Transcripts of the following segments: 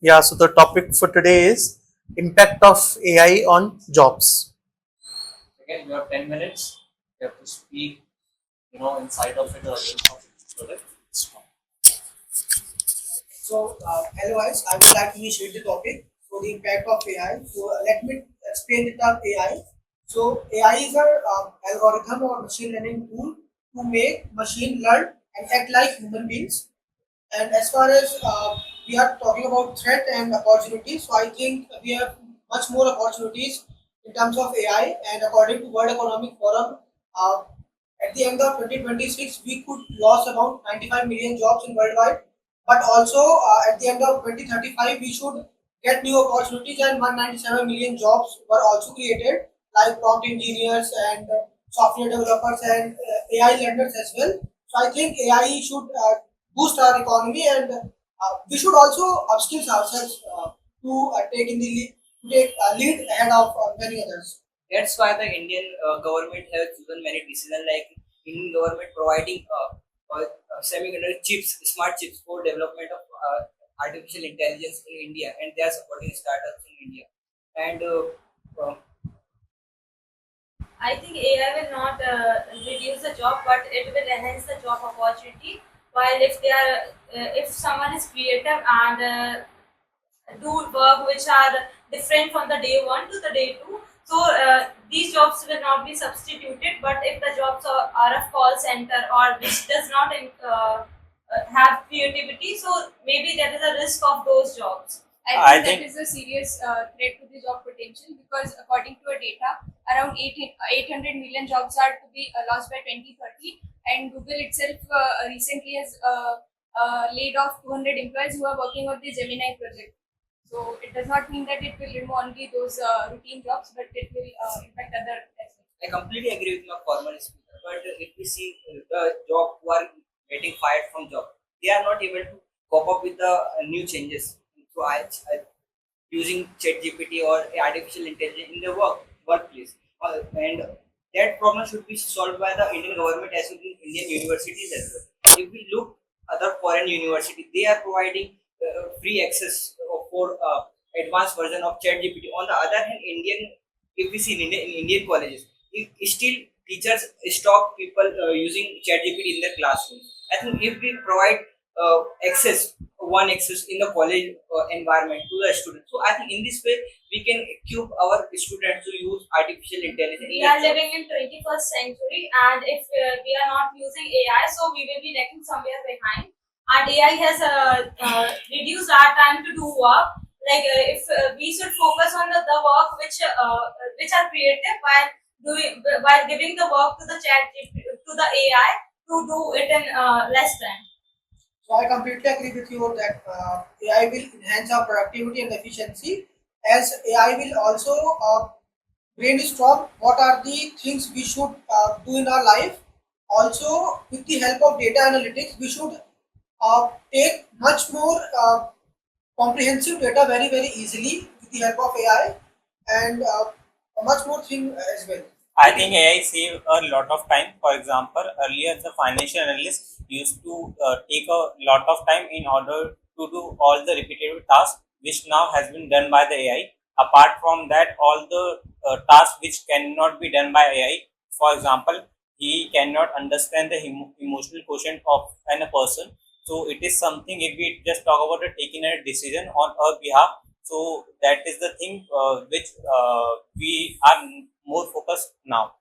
Yeah, so the topic for today is impact of AI on jobs. Again, you have 10 minutes. You have to speak, inside of it or against of it. So that Hello guys, I would like to initiate the topic. So, the impact of AI. Let me explain the term AI. So, AI is an algorithm or machine learning tool to make machine learn and act like human beings. And as far as we are talking about threat and opportunities, so I think we have much more opportunities in terms of AI. And according to World Economic Forum, uh, at the end of 2026, we could lose about 95 million jobs in worldwide. But also at the end of 2035, we should get new opportunities, and 197 million jobs were also created, like prompt engineers and software developers and AI learners as well. So I think AI should boost our economy, and we should also upskill ourselves to take in the lead, to take lead ahead of many others. that's why the Indian government has chosen many decisions like Indian government providing semiconductor chips, smart chips for development of artificial intelligence in India, and they are supporting startups in India. And I think AI will not reduce the job, but it will enhance the job opportunity. While if someone is creative and do work which are different from the day one to the day two, so these jobs will not be substituted. But if the jobs are a call center or which does not have creativity, so maybe there is a risk of those jobs. I think that is a serious threat to the job potential because according to a data, around 800 million jobs are to be lost by 2030, and Google itself recently has laid off 200 employees who are working on the Gemini project. So it does not mean that it will remove only those routine jobs, but it will impact other as well. I completely agree with my former speaker. But if we see the job who are getting fired from job, they are not able to cope up with the new changes. So I using ChatGPT or artificial intelligence in the workplace, and that problem should be solved by the Indian government as well as Indian universities as well. If we look other foreign universities, they are providing free access for advanced version of ChatGPT. On the other hand, if we see in Indian colleges, still teachers stop people using ChatGPT in their classrooms. I think if we provide access in the college environment to the students, so I think in this way we can equip our students to use artificial intelligence. We are living in 21st century, and if we are not using AI, so we will be lagging somewhere behind. And AI has reduced our time to do work. Like if we should focus on the work which are creative while giving the work to the chat to the AI to do it in less time. So I completely agree with you that AI will enhance our productivity and efficiency, as AI will also brainstorm what are the things we should do in our life. Also, with the help of data analytics, we should take much more comprehensive data very easily with the help of AI, and much more thing as well. I think AI save a lot of time. For example, earlier the financial analyst used to take a lot of time in order to do all the repetitive tasks, which now has been done by the AI. Apart from that, all the tasks which cannot be done by AI, for example, he cannot understand the emotional quotient of a person. So it is something if we just talk about taking a decision on our behalf. So that is the thing which we are more focused now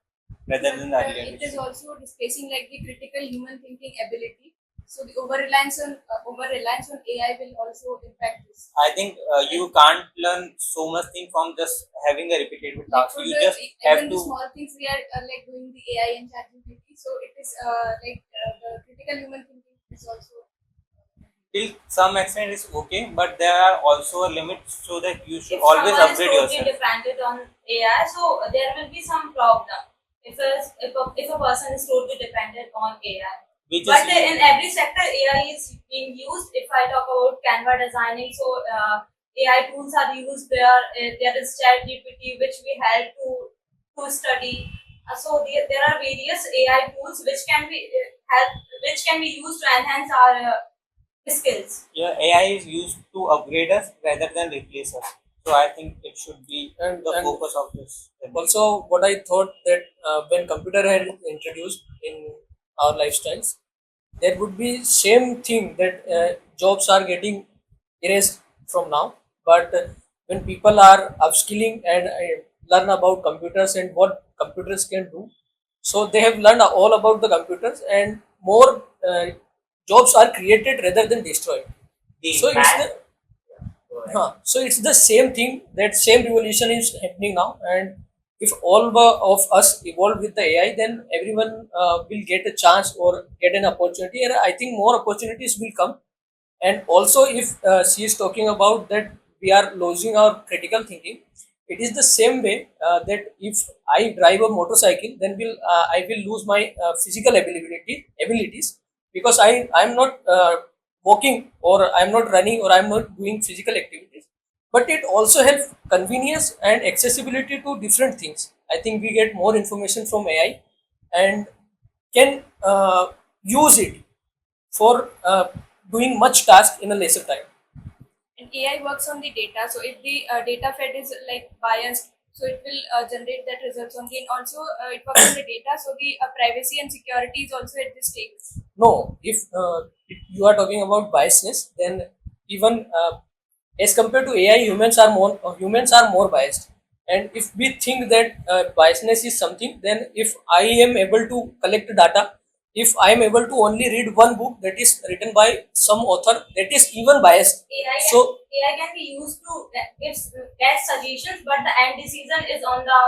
rather than the earlier. It is also displacing like the critical human thinking ability. So the over reliance on AI will also impact this. I think you can't learn so much thing from just having a repetitive task. You just have to. The small things we are like doing the AI and ChatGPT. So it is the critical human thinking is also. Till some extent is okay, but there are also a limit, so that you should always upgrade yourself. If someone is totally dependent on AI, so there will be some problem. If a person is totally dependent on AI. But in every sector, AI is being used. If I talk about Canva designing, so AI tools are used there. There is ChatGPT, which we help to study. So there are various AI tools which can be which can be used to enhance our skills. Yeah, AI is used to upgrade us rather than replace us. So I think it should be the focus of this. Also, what I thought that when computer had introduced in our lifestyles, there would be same thing that jobs are getting erased from now. But when people are upskilling and learn about computers and what computers can do, so they have learned all about the computers and more jobs are created rather than destroyed. So it's the so it's the same thing, that same revolution is happening now, and if all of us evolve with the AI, then everyone will get a chance or get an opportunity, and I think more opportunities will come. And also, if she is talking about that we are losing our critical thinking, it is the same way that if I drive a motorcycle, then I will lose my physical abilities, because I'm not walking, or I'm not running, or I'm not doing physical activities. But it also helps convenience and accessibility to different things. I think we get more information from AI and can use it for doing much task in a lesser time. And AI works on the data. So if the data fed is like biased, so it will generate that results on the. And also it works on the data. So the privacy and security is also at the stake. No, if you are talking about biasness, then even as compared to AI, humans are more biased. And if we think that biasness is something, then if I am able to collect data, if I am able to only read one book that is written by some author that is even biased, so AI can be used to give best suggestions, but the end decision is on the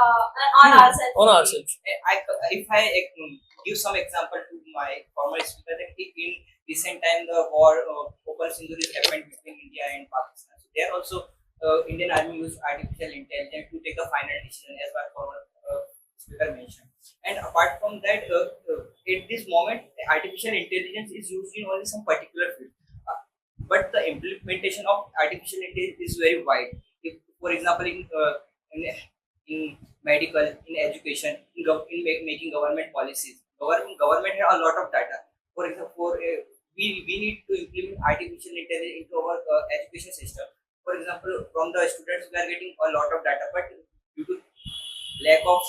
on ourselves. on ourselves. If I give some example to my former speaker, that in recent time the war open injuries happened between India and Pakistan. So there also Indian Army used artificial intelligence to take a final decision, as my former speaker mentioned. And apart from that, at this moment, artificial intelligence is used in only some particular field. But the implementation of artificial intelligence is very wide. If, for example, in medical, in education, making government policies, government have a lot of data. For example, we need to implement artificial intelligence into our education system. For example, from the students, we are getting a lot of data, but due to lack of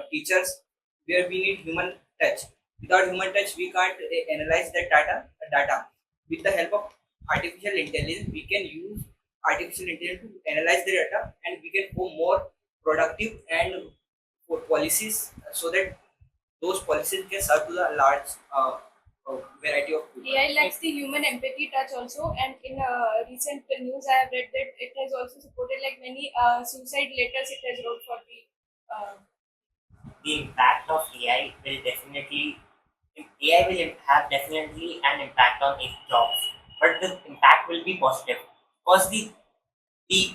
teachers, where we need human touch. Without human touch, we can't analyze that data. With the help of artificial intelligence, we can use artificial intelligence to analyze the data, and we can go more productive and for policies, so that those policies can serve to the large variety of people. AI lacks the human empathy touch also, and in recent news I have read that it has also supported like many suicide letters it has wrote for the impact of AI will definitely AI will have definitely an impact on its jobs, but the impact will be positive because the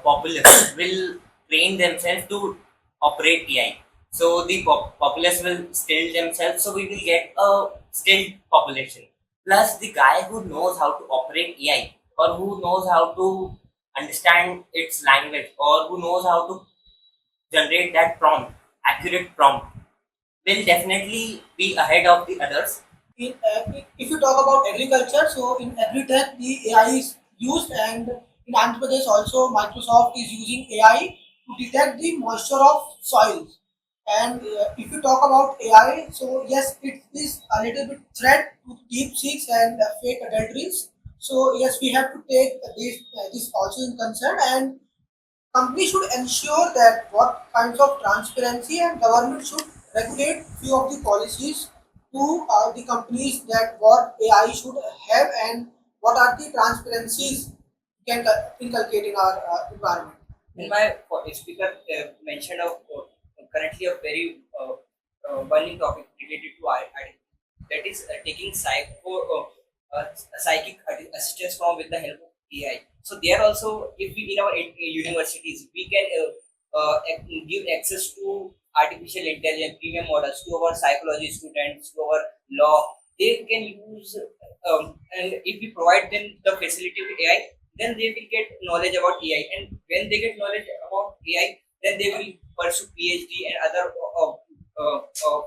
populace will train themselves to operate AI. So the populace will skill themselves. So we will get a skilled population. Plus the guy who knows how to operate AI or who knows how to understand its language or who knows how to generate that prompt, accurate prompt, will definitely be ahead of the others. If you talk about agriculture, so in agri-tech the AI is used, and in Andhra Pradesh also Microsoft is using AI to detect the moisture of soils. And if you talk about AI, so yes, it is a little bit threat to deep seeks and fake adulteries. So yes, we have to take this also in concern, and companies should ensure that what kinds of transparency, and government should regulate few of the policies to the companies, that what AI should have and what are the transparencies can inculcate in our environment. In my speaker mentioned of currently a very burning topic related to identity, that is taking psychic assistance from with the help of AI. So there also, if we in our universities, we can give access to artificial intelligence premium models to our psychology students, to our law. They can use and if we provide them the facility with AI, then they will get knowledge about AI. And when they get knowledge about AI, then they will pursue PhD and other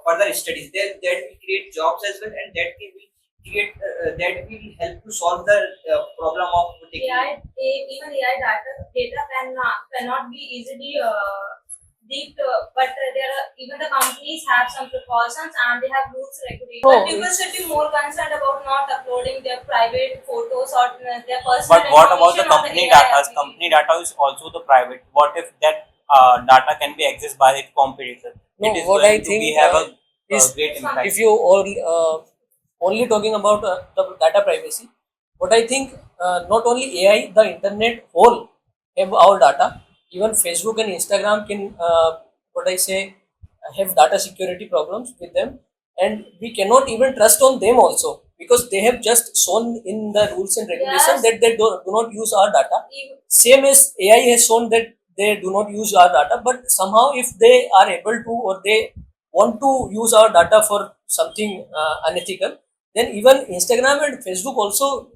further studies. Then that will create jobs as well, and that will create that will help to solve the problem of taking. Even AI data cannot be easily leaked, but there are even the companies have some precautions and they have rules regulations. But people should be more concerned about not uploading their private photos or their personal. But what about the information on company AI data? Company data is also the private. What if that data can be accessed by its competitor? No, It is what going I to think be have a is great impact. if you all only talking about the data privacy, what I think not only AI, the internet whole have our data. Even Facebook and Instagram can what I say have data security problems with them, and we cannot even trust on them also because they have just shown in the rules and regulations that they do not use our data. Same as AI has shown that they do not use our data, but somehow if they are able to or they want to use our data for something unethical, then even Instagram and Facebook also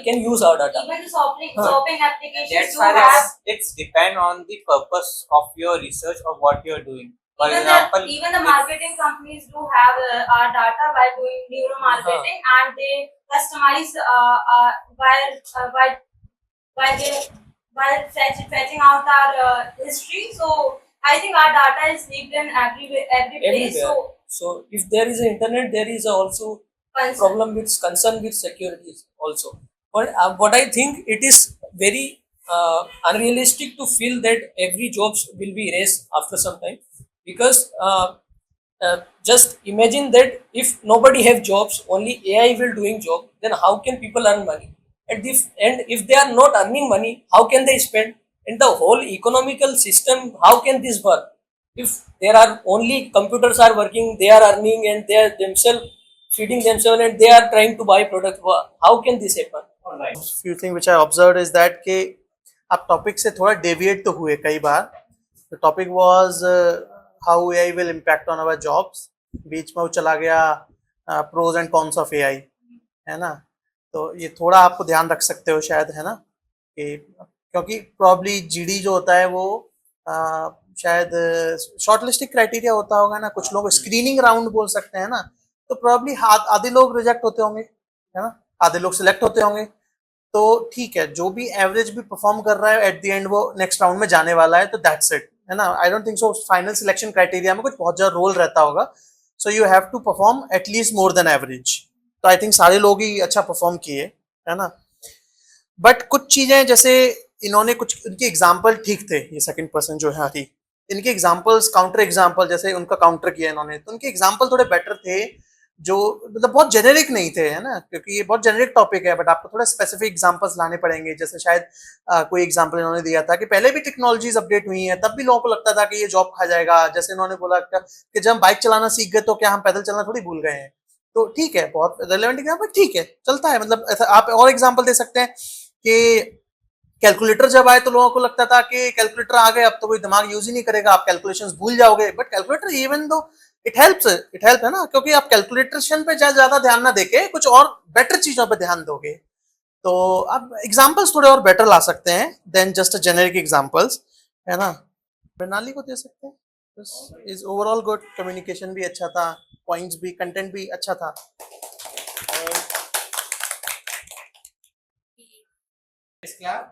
can use our data. Even the shopping applications That's do why have. it's depend on the purpose of your research or what you're doing. For Even example, even the marketing companies do have our data by doing neuro marketing, and they customize by they fetching out our history. So I think our data is leaked in every place. Everywhere. So if there is an internet, there is also problem with concern with security also. But what I think it is very unrealistic to feel that every jobs will be erased after some time because just imagine that if nobody have jobs, only AI will doing job, then how can people earn money? And if they are not earning money, how can they spend? In the whole economical system, how can this work? If there are only computers are working, they are earning and they are themselves feeding themselves and they are trying to buy product, how can this happen? few thing which I observed is that कि आप topic से थोड़ा deviate तो हुए कई बार. The topic was how AI will impact on our jobs. बीच में वो चला गया pros and cons of AI, है ना. तो ये थोड़ा आपको ध्यान रख सकते हो शायद, है ना, कि क्योंकि प्रॉब्ली जीडी जो होता है वो शायद शॉर्टलिस्टिक क्राइटेरिया होता होगा ना, कुछ लोग स्क्रीनिंग राउंड बोल सकते हैं ना, तो प्रॉब्ली आधे लोग रिजेक्ट होते होंगे, है ना, आधे लोग सिलेक्ट होते होंगे. तो ठीक है, जो भी एवरेज भी परफॉर्म कर रहा है एट द एंड वो नेक्स्ट राउंड में जाने वाला है, तो दैट्स इट, है ना. I don't think so final selection criteria में कुछ बहुत ज्यादा रोल रहता होगा. So you have to perform at least more than average. तो आई थिंक सारे लोग ही अच्छा परफॉर्म किए, है ना. बट कुछ चीजें जैसे इन्होंने कुछ उनके एग्जाम्पल ठीक थे, ये सेकंड पर्सन जो है थी, इनके एग्जाम्पल्स काउंटर एग्जाम्पल जैसे उनका काउंटर किया इन्होंने, तो उनके एग्जाम्पल थोड़े बेटर थे, जो मतलब बहुत जेनेरिक नहीं थे, है ना, क्योंकि ये बहुत जेनेरिक टॉपिक है. बट आपको थोड़ा स्पेसिफिक एग्जांपल्स लाने पड़ेंगे. जैसे शायद कोई एग्जांपल इन्होंने दिया था कि पहले भी टेक्नोलॉजीज अपडेट हुई हैं, तब भी लोगों को लगता था कि ये जॉब खा जाएगा. जैसे इन्होंने बोला कि जब हम बाइक चलाना सीख गए तो क्या हम पैदल चलना थोड़ी भूल गए हैं. तो ठीक है, बहुत रेलेवेंट एग्जाम्पल, ठीक है, चलता है. मतलब ऐसा आप और एग्जाम्पल दे सकते हैं कि कैलकुलेटर जब आए तो लोगों को लगता था कि कैलकुलेटर आ गए, अब तो कोई दिमाग यूज ही नहीं करेगा, आप कैलकुलेशंस भूल जाओगे. But calculator even though it help, है ना, क्योंकि आप कैलकुलेशन पे ज्यादा ध्यान ना देके कुछ और बेटर चीजों पे ध्यान दोगे. तो आप एग्जांपल्स थोड़े और बेटर ला सकते हैं देन जस्ट जेनेरिक एग्जांपल्स, है ना. प्रणाली को दे सकते हैं. इज ओवरऑल गुड, कम्युनिकेशन भी अच्छा था, पॉइंट्स भी, कंटेंट भी अच्छा था. Clap.